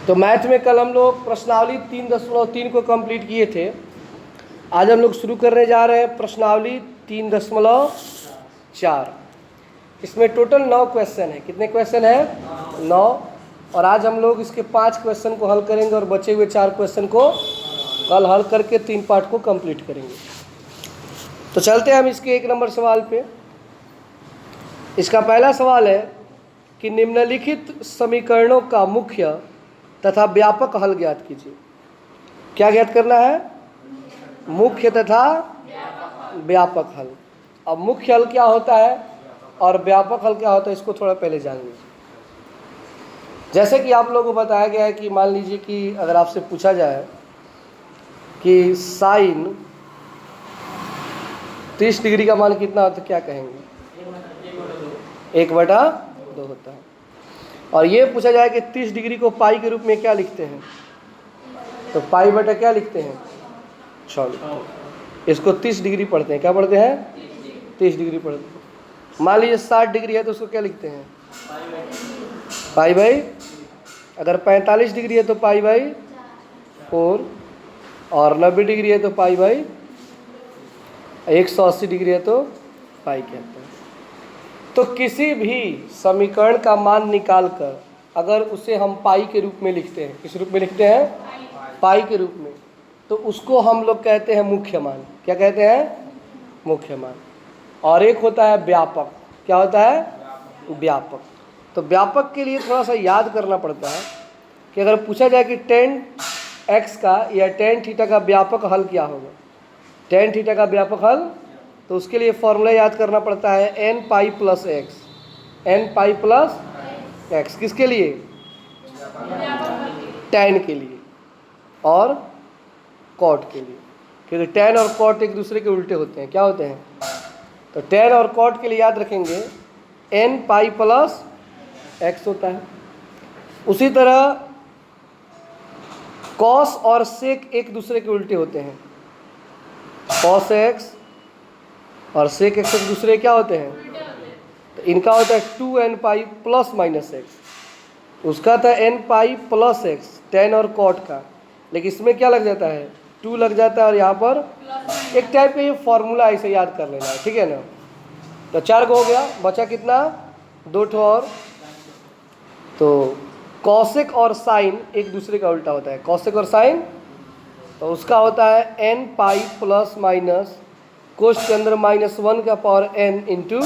तो मैथ में कल हम लोग प्रश्नावली 3.3 को कंप्लीट किए थे। आज हम लोग शुरू करने जा रहे हैं प्रश्नावली 3.4। इसमें टोटल 9 क्वेश्चन है। कितने क्वेश्चन है? 9। और आज हम लोग इसके 5 क्वेश्चन को हल करेंगे और बचे हुए 4 क्वेश्चन को कल हल करके 3 पार्ट को कंप्लीट करेंगे। तो चलते हैं हम इसके 1 नंबर सवाल पे। इसका पहला सवाल है कि निम्नलिखित समीकरणों का मुख्य तथा व्यापक हल ज्ञात कीजिए। क्या ज्ञात करना है? मुख्य तथा व्यापक हल। अब मुख्य हल क्या होता है और व्यापक हल क्या होता है, इसको थोड़ा पहले जान लीजिए। जैसे कि आप लोगों को बताया गया है कि मान लीजिए कि अगर आपसे पूछा जाए कि साइन 30 डिग्री का मान कितना होता है, क्या कहेंगे? 1/2 होता है। और ये पूछा जाए कि 30 डिग्री को पाई के रूप में क्या लिखते हैं, तो पाई बटा क्या लिखते हैं? 6 लिखते हैं। इसको 30 डिग्री पढ़ते हैं। क्या पढ़ते हैं? 30 डिग्री पढ़ते हैं। मान लीजिए 60 डिग्री है तो उसको क्या लिखते हैं? Pi by. अगर 45 डिग्री है तो पाई बाई 4, और 90 डिग्री है तो पाई बाई, 180 डिग्री है तो पाई कहते हैं। तो किसी भी समीकरण का मान निकालकर अगर उसे हम पाई के रूप में लिखते हैं, किस रूप में लिखते हैं? पाई के रूप में, तो उसको हम लोग कहते हैं मुख्य मान। क्या कहते हैं? मुख्य मान। और एक होता है व्यापक। क्या होता है? व्यापक। तो व्यापक के लिए थोड़ा सा याद करना पड़ता है कि अगर पूछा जाए कि tan x का या tan थीटा का व्यापक हल क्या होगा, tan थीटा का व्यापक हल, तो उसके लिए फॉर्मूला याद करना पड़ता है n pi plus x. n pi plus x किसके लिए? tan के लिए और cot के लिए, क्योंकि tan और cot एक दूसरे के उल्टे होते हैं। क्या होते हैं? तो tan और cot के लिए याद रखेंगे n पाई प्लस एक्स होता है। उसी तरह cos और sec एक दूसरे के उल्टे होते हैं। cos x और sec x एक दूसरे क्या होते हैं? तो इनका होता है 2n pi plus minus x. उसका था n pi plus x, tan और cot का, लेकिन इसमें क्या लग जाता है? 2 लग जाता है। और यहाँ पर एक टाइप का ये फॉर्मूला ऐसे याद कर लेना है, ठीक है ना। तो 4 को हो गया, बचा कितना? 2 ठो और। तो कॉसेक और साइन एक दूसरे का उल्टा होता है। कॉसेक और साइन, तो उसका होता है n pi plus minus cos के अंदर -1 का पावर n इंटू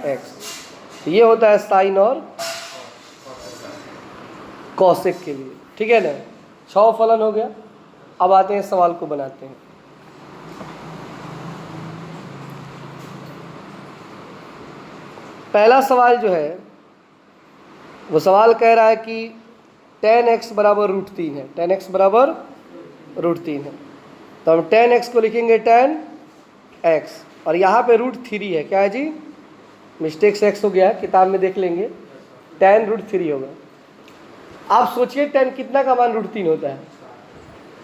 एक्स। ये होता है साइन और कॉसेक के लिए, ठीक है ना। 6 फलन हो गया। अब आते हैं सवाल को बनाते हैं। पहला सवाल जो है वो सवाल कह रहा है कि tan x बराबर √3 है। tan x बराबर √3 है। तो हम tan x को लिखेंगे tan x, और यहाँ पे √3 है। क्या है जी? मिस्टेक से x हो गया, किताब में देख लेंगे। tan √3 होगा। आप सोचिए tan कितना का मान √3 होता है?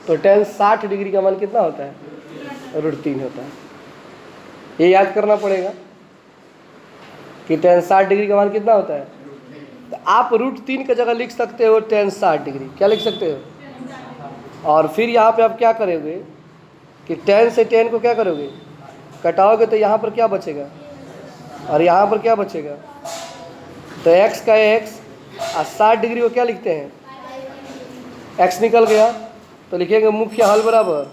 तो tan 60 डिग्री का मान कितना होता है? √3 होता है। ये याद करना पड़ेगा कि tan 60 डिग्री का मान कितना होता है। तो आप √3 की जगह लिख सकते हो tan 60 डिग्री। क्या लिख सकते हो? और फिर यहाँ पे आप क्या करोगे कि tan से tan को क्या करोगे? कटाओगे, तो यहाँ पर क्या बचेगा और यहाँ पर क्या बचेगा? तो x का x और 60 डिग्री को क्या लिखते हैं? x निकल गया, तो लिखेंगे मुख्य हल बराबर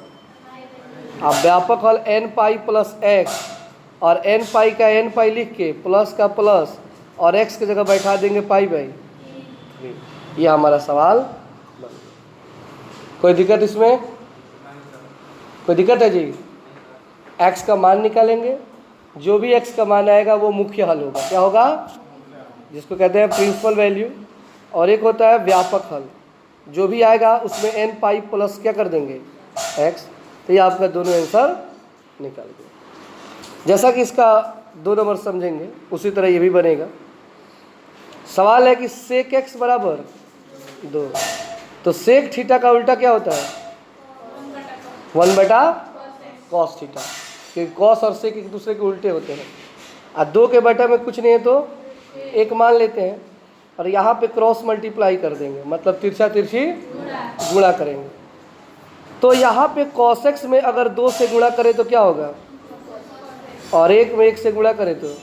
अब व्यापक हल n पाई प्लस x, और n पाई का n पाई लिख के प्लस का प्लस और x की जगह बैठा देंगे पाई बाई 3। ये हमारा सवाल बन गया। कोई दिक्कत इसमें? कोई दिक्कत है जी? x का मान निकालेंगे, जो भी x का मान आएगा वो मुख्य हल होगा। क्या होगा? जिसको कहते हैं प्रिंसिपल वैल्यू। और एक होता है व्यापक हल, जो भी आएगा उसमें n पाई प्लस क्या कर देंगे? x। तो ये आपका दोनों आंसर निकल गया। जैसा कि इसका 2 नंबर समझेंगे उसी तरह ये भी बनेगा। सवाल है कि sec x बराबर 2, तो sec थीटा का उल्टा क्या होता है? 1/cos थीटा, क्योंकि cos और sec एक दूसरे के उल्टे होते हैं। और 2 के बटा में कुछ नहीं है तो 1 मान लेते हैं। और यहाँ पे क्रॉस मल्टीप्लाई कर देंगे, मतलब तिरछा तिरछी गुणा करेंगे। तो यहाँ पे cos x में अगर 2 से गुणा करें तो क्या होगा, और 1 में 1 से गुणा करें तो,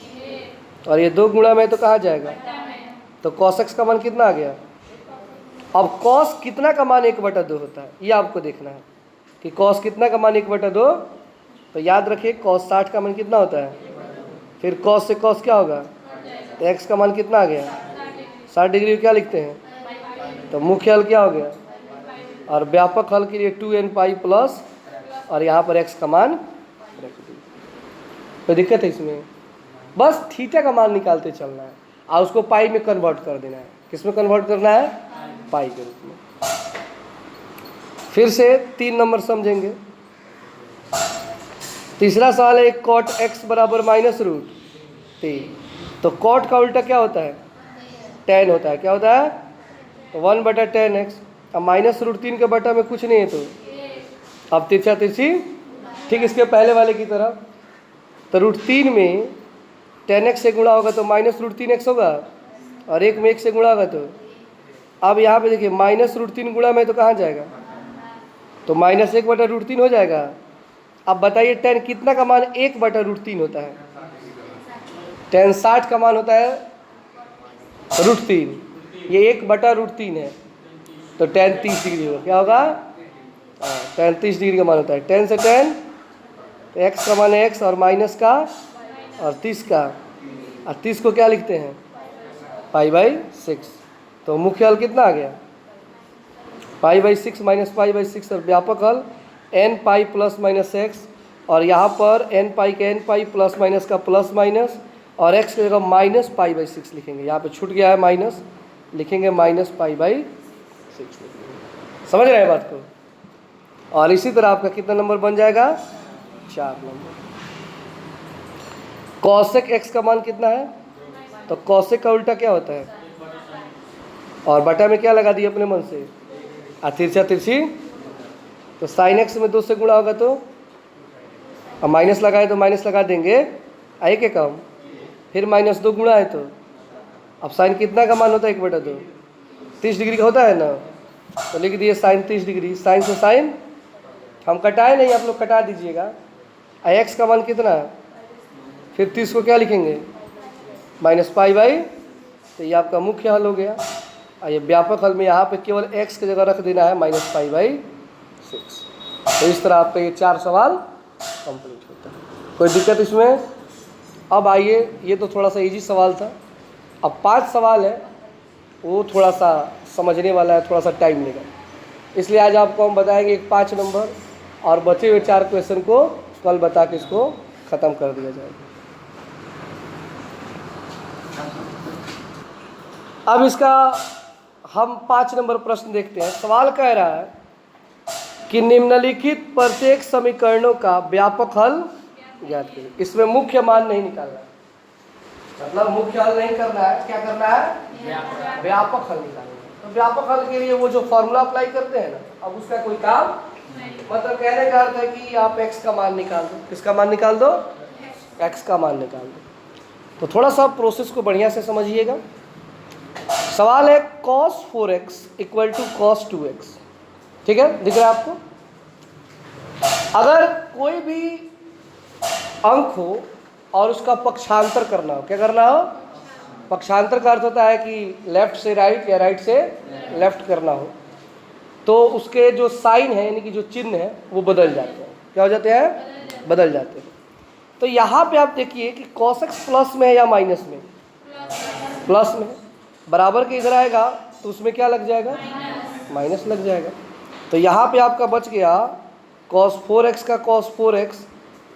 और ये 2 गुणा में तो कहाँ जाएगा, तो cos x का मान कितना आ गया। अब cos कितना का मान 1/2 होता है, ये आपको देखना है कि cos कितना का मान 1/2। तो याद रखिए cos 60 का मान कितना होता है, फिर cos से cos क्या होगा, तो x का मान कितना आ गया 60 डिग्री। क्या लिखते हैं, तो मुख्य हल क्या हो गया, और व्यापक हल के लिए 2n पाई प्लस, और यहाँ पर x का मान रख दिया। कोई दिक्कत है इसमें, बस थीटा का मान निकालते चलना है और उसको पाई में कन्वर्ट कर देना है। किस में कन्वर्ट करना है, पाई के रूप में। फिर से 3 नंबर समझेंगे। तीसरा सवाल है cot x बराबर -√3। तो cot का उल्टा क्या होता है, tan होता है। क्या होता है, तो 1/10x। अब -√3 के बटा में कुछ नहीं है, तो अब तिरछा तिरछी ठीक इसके पहले वाले की तरह। तो √3 में 10x से गुणा होगा तो -√3x होगा, और 1 में 1 से गुणा होगा तो, अब यहाँ पे देखिए -√3 गुणा में तो कहाँ जाएगा, तो -1/√3 हो जाएगा। अब बताइए tan कितना का मान 1/√3 होता है, tan 60 का मान होता है √3, ये 1/√3 है, तो tan 30 डिग्री होगा। क्या होगा, tan 30 डिग्री का मान होता है। tan से tan, तो x का मान है x, और माइनस का और 30 का, और 30 को क्या लिखते हैं, π/6। तो मुख्य हल कितना आ गया, π/6 माइनस π/6, और व्यापक हल n pi plus minus x, और यहाँ पर n पाई के n पाई प्लस माइनस का प्लस माइनस, और x की जगह -π/6 लिखेंगे। यहाँ पे छूट गया है माइनस, लिखेंगे -π/6। समझ रहे हैं बात को। और इसी तरह आपका कितना नंबर बन जाएगा, 4 नंबर। cosec x का मान कितना है, तो cosec का उल्टा क्या होता है, और बटा में क्या लगा दिया अपने मन से, तिरछा तिरछी। तो sin x में 2 से गुणा होगा तो, अब माइनस लगाए तो माइनस लगा देंगे, आए के काम, फिर -2 गुणा है तो, अब साइन कितना का मान होता है 1/2, 30 डिग्री का होता है ना, तो लिख दिए sin 30 डिग्री। साइन से साइन हम कटाए नहीं, आप लोग कटा दीजिएगा। x का मान कितना, फिर 30 को क्या लिखेंगे, -π/, तो ये आपका मुख्य हल हो गया। और ये व्यापक हल में यहाँ पे केवल x की जगह रख देना है -π/6। तो इस तरह आपका ये 4 सवाल कंप्लीट होता है। कोई दिक्कत इसमें। अब आइए, ये तो थोड़ा सा इजी सवाल था। अब 5 सवाल है, वो थोड़ा सा समझने वाला है, थोड़ा सा टाइम लेगा, इसलिए आज आपको हम बताएंगे 5 नंबर, और बचे हुए 4 क्वेश्चन को कल बता के इसको ख़त्म कर दिया जाएगा। अब इसका हम 5 नंबर प्रश्न देखते हैं। सवाल कह रहा है कि निम्नलिखित प्रत्येक समीकरणों का व्यापक हल ज्ञात कीजिए। इसमें मुख्य मान नहीं निकालना है, मतलब मुख्य हल नहीं करना है, क्या करना है, व्यापक हल निकालना है। तो व्यापक हल के लिए वो जो फॉर्मूला अप्लाई करते हैं ना, अब उसका कोई काम, मतलब कहने का अर्थ है कि आप x का मान निकाल दो। किसका मान निकाल दो, x का मान निकाल दो। तो थोड़ा सा प्रोसेस को बढ़िया से समझिएगा। सवाल है cos 4x = cos 2x, ठीक है, दिख रहा है आपको। अगर कोई भी अंक हो और उसका पक्षांतर करना हो, क्या करना हो, पक्षांतर का अर्थ होता है कि लेफ्ट से राइट या राइट से लेफ्ट करना हो, तो उसके जो साइन है, यानी कि जो चिन्ह है, वो बदल जाते हैं। क्या हो जाते हैं, बदल जाते हैं। तो यहाँ पे आप देखिए कि cos x प्लस में है या माइनस में, प्लस में। बराबर के इधर आएगा तो उसमें क्या लग जाएगा, माइनस लग जाएगा। तो यहाँ पे आपका बच गया cos 4x का cos 4x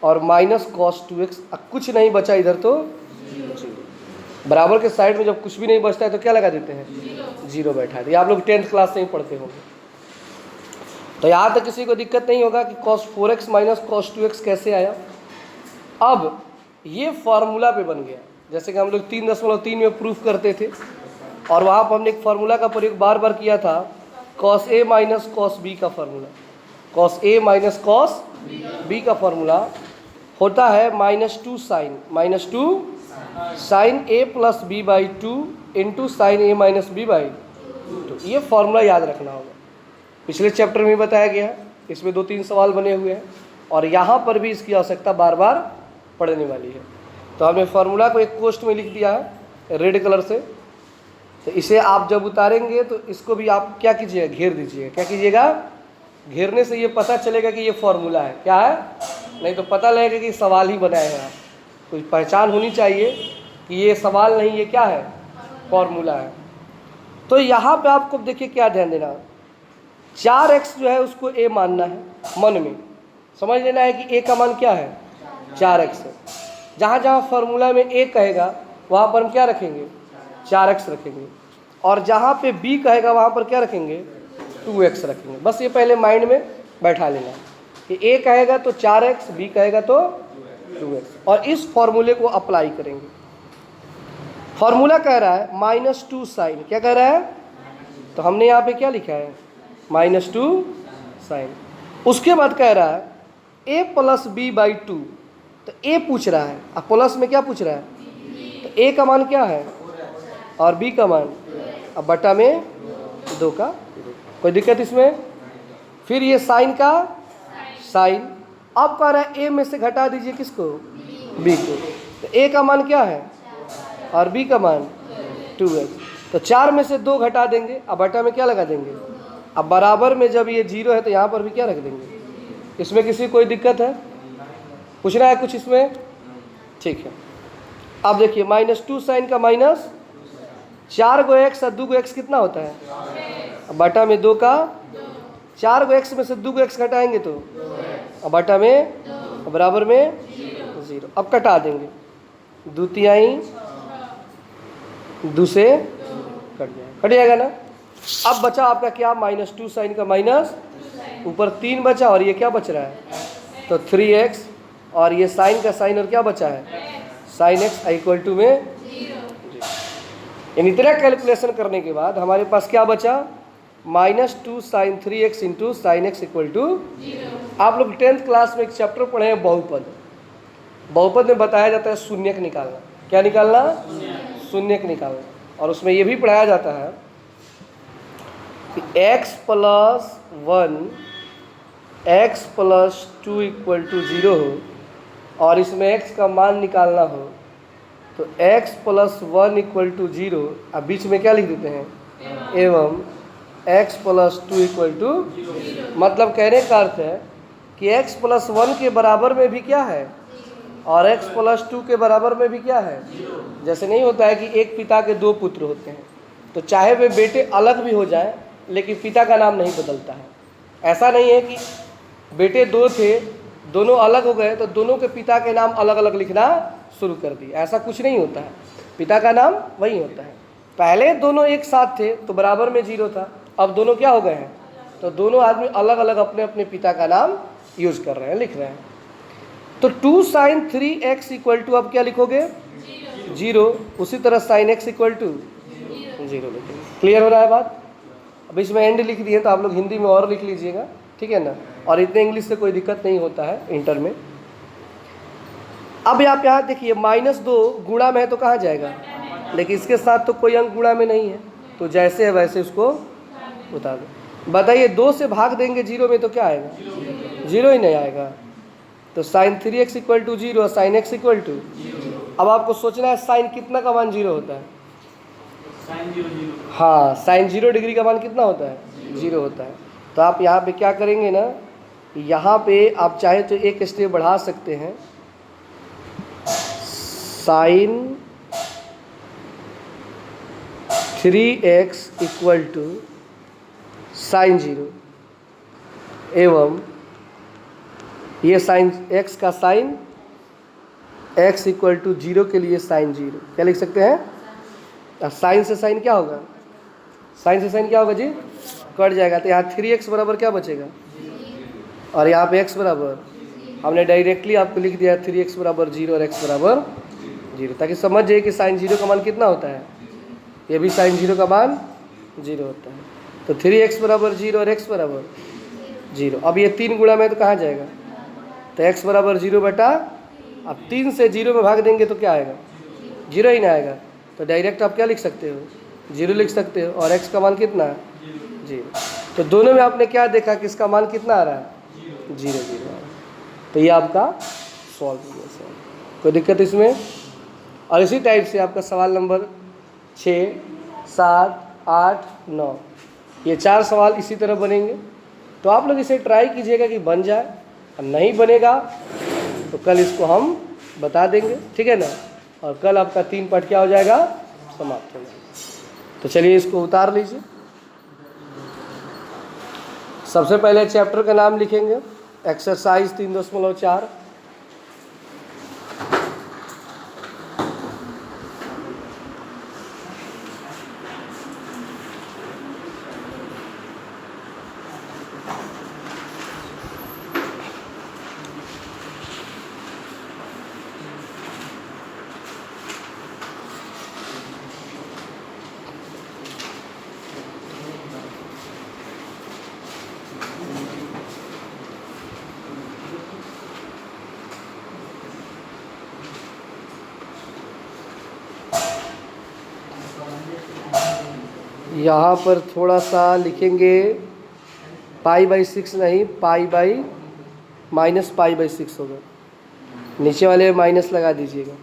और माइनस cos 2x। अब कुछ नहीं बचा इधर, तो बराबर के साइड में जब कुछ भी नहीं बचता है तो क्या लगा देते हैं, 0 बैठा देते। आप लोग 10th क्लास से ही पढ़ते होंगे। तो यहाँ तक किसी को दिक्कत नहीं होगा कि cos 4x minus cos 2x कैसे आया। अब ये फार्मूला पे बन गया, जैसे कि हम लोग 3.3 में प्रूफ करते थे, और वहाँ पर हमने एक फार्मूला का प्रयोग बार बार किया था, cos a minus cos b का formula. cos a minus cos b का फार्मूला होता है -2 sin a plus b/2 into sine A minus B by 2। ये फॉर्मूला याद रखना होगा, पिछले चैप्टर में बताया गया है, इसमें 2-3 सवाल बने हुए हैं और यहाँ पर भी इसकी आवश्यकता बार बार पड़ने वाली है। तो हमने फार्मूला को एक कोष्ठ में लिख दिया है रेड कलर से। तो इसे आप जब उतारेंगे तो इसको भी आप क्या कीजिएगा, घेर दीजिएगा। क्या कीजिएगा, घेरने से ये पता चलेगा कि ये फार्मूला है, क्या है, नहीं तो पता लगेगा कि सवाल ही बनाए हैं आप। कुछ पहचान होनी चाहिए कि ये सवाल नहीं, ये क्या है, फार्मूला है। तो यहाँ पे आपको देखिए क्या ध्यान देना, 4x जो है उसको a मानना है, मन में समझ लेना है कि a का मान क्या है, 4x है। जहाँ जहाँ फार्मूला में a कहेगा वहाँ पर हम क्या रखेंगे, 4x रखेंगे, और जहाँ पे b कहेगा वहाँ पर क्या रखेंगे, 2x रखेंगे। बस ये पहले माइंड में बैठा लेना कि a कहेगा तो 4x, b कहेगा तो 2x, और इस फॉर्मूले को अप्लाई करेंगे। फॉर्मूला कह रहा है -2 साइन, क्या कह रहा है, तो हमने यहाँ पे क्या लिखा है, -2 साइन। उसके बाद कह रहा है a प्लस बी बाई 2। तो a पूछ रहा है, अब प्लस में क्या पूछ रहा है, तो a का मान क्या है और b का मान, अब बटा में 2 का, कोई दिक्कत इसमें। फिर ये साइन का साइन, अब कह रहा है a में से घटा दीजिए किसको, b को। तो a का मान क्या है और b का मान 2x। तो 4 में से 2 घटा देंगे, अब बटा में क्या लगा देंगे, अब बराबर में जब ये 0 है तो यहाँ पर भी क्या रख देंगे। इसमें किसी कोई दिक्कत है, पूछना है कुछ इसमें, ठीक है। अब देखिए -2 साइन का माइनस 4 गो x और 2 गो x कितना होता है, अब बटा में 2 का, 4 गो x में से 2 गो x घटाएंगे तो अब बटा में बराबर में 0। अब कटा देंगे, 2 तिहाई 2 से कट जाएगा ना। अब बचा आपका क्या, -2 साइन का माइनस, ऊपर 3 बचा और ये क्या बच रहा है, तो 3x, और ये साइन का साइन और क्या बचा है, साइन x इक्वल टू में 0। इन इतना कैलकुलेशन करने के बाद हमारे पास क्या बचा, -2 sine 3x into sine x equal to 0। आप लोग 10th क्लास में एक चैप्टर पढ़े हैं बहुपद। बहुपद में बताया जाता है शून्यक निकालना, क्या निकालना, शून्यक निकालना। और उसमें ये भी पढ़ाया जाता है कि x plus 1 x plus 2 equal to 0 हो और इसमें x का मान निकालना हो तो x प्लस 1 इक्वल टू 0, अब बीच में क्या लिख देते हैं, एवं x प्लस 2 इक्वल टू 0। मतलब कहने का अर्थ है कि x प्लस 1 के बराबर में भी क्या है और x प्लस 2 के बराबर में भी क्या है। जैसे नहीं होता है कि एक पिता के 2 पुत्र होते हैं, तो चाहे वे बेटे अलग भी हो जाए लेकिन पिता का नाम नहीं बदलता है। ऐसा नहीं है कि बेटे 2 थे, दोनों अलग हो गए तो दोनों के पिता के नाम अलग अलग लिखना शुरू कर दिए, ऐसा कुछ नहीं होता है। पिता का नाम वही होता है। पहले दोनों एक साथ थे तो बराबर में 0 था, अब दोनों क्या हो गए हैं, तो दोनों आदमी अलग अलग अपने अपने पिता का नाम यूज कर रहे हैं, लिख रहे हैं। तो 2 साइन 3x इक्वल टू, अब क्या लिखोगे, 0। उसी तरह साइन x इक्वल टू 0 लिखेंगे। क्लियर हो रहा है बात। अब इसमें एंड लिख दिए तो आप लोग हिंदी में और लिख लीजिएगा, ठीक है ना। और इतने इंग्लिश से कोई दिक्कत नहीं होता है इंटर में। अब आप यहाँ देखिए -2 गुणा में है तो कहाँ जाएगा, लेकिन इसके साथ तो कोई अंक गुणा में नहीं है, तो जैसे है वैसे उसको उतार दो। बताइए 2 से भाग देंगे 0 में तो क्या आएगा, 0 ही नहीं आएगा। तो साइन 3x इक्वल टू 0 और साइन x इक्वल टू, अब आपको सोचना है साइन कितना का मान 0 होता है, हाँ साइन 0 डिग्री का मान कितना होता है, 0 होता है। तो आप यहाँ पे क्या करेंगे ना, यहाँ पे आप चाहे तो एक स्टेप बढ़ा सकते हैं, sign 3x equal to sign 0 एवं ये साइन x का साइन x इक्वल टू 0 के लिए साइन 0, क्या लिख सकते हैं, साइन से साइन क्या होगा, साइन से साइन क्या होगा जी, कट जाएगा। तो यहाँ 3x बराबर क्या बचेगा, और यहाँ पे x बराबर, हमने डायरेक्टली आपको लिख दिया 3x बराबर 0 और x बराबर 0, ताकि समझ जाइए कि साइन 0 का मान कितना होता है, ये भी साइन 0 का मान 0 होता है। तो 3x बराबर 0 और x बराबर 0। अब ये 3 गुणा में तो कहाँ जाएगा, तो x बराबर 0 बटा, अब 3 से 0 में भाग देंगे तो क्या आएगा, 0 ही ना आएगा। तो डायरेक्ट आप क्या लिख सकते हो, 0 लिख सकते हो। और x का मान कितना है, 0। तो दोनों में आपने क्या देखा कि इसका मान कितना आ रहा है, 0 0 आ रहा है। तो ये आपका सॉल्व हुआ सवाल, कोई दिक्कत इसमें। और इसी टाइप से आपका सवाल नंबर 6, 7, 8, 9, ये 4 सवाल इसी तरह बनेंगे। तो आप लोग इसे ट्राई कीजिएगा कि बन जाए, और नहीं बनेगा तो कल इसको हम बता देंगे, ठीक है ना। और कल आपका 3 पार्ट क्या हो जाएगा, समाप्त हो जाएगा। तो चलिए इसको उतार लीजिए। सबसे पहले चैप्टर का नाम लिखेंगे, एक्सरसाइज 3.4। यहाँ पर थोड़ा सा लिखेंगे π/6 नहीं, -π/6 होगा। नीचे वाले माइनस लगा दीजिएगा।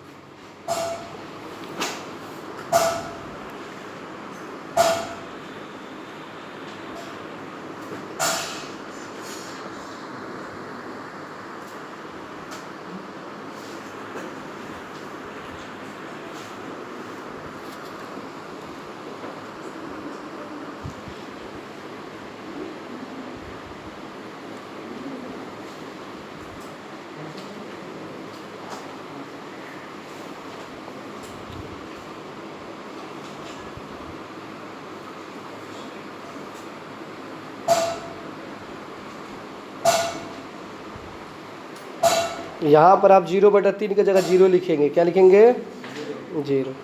यहाँ पर आप 0/3 की जगह 0 लिखेंगे। क्या लिखेंगे, 0।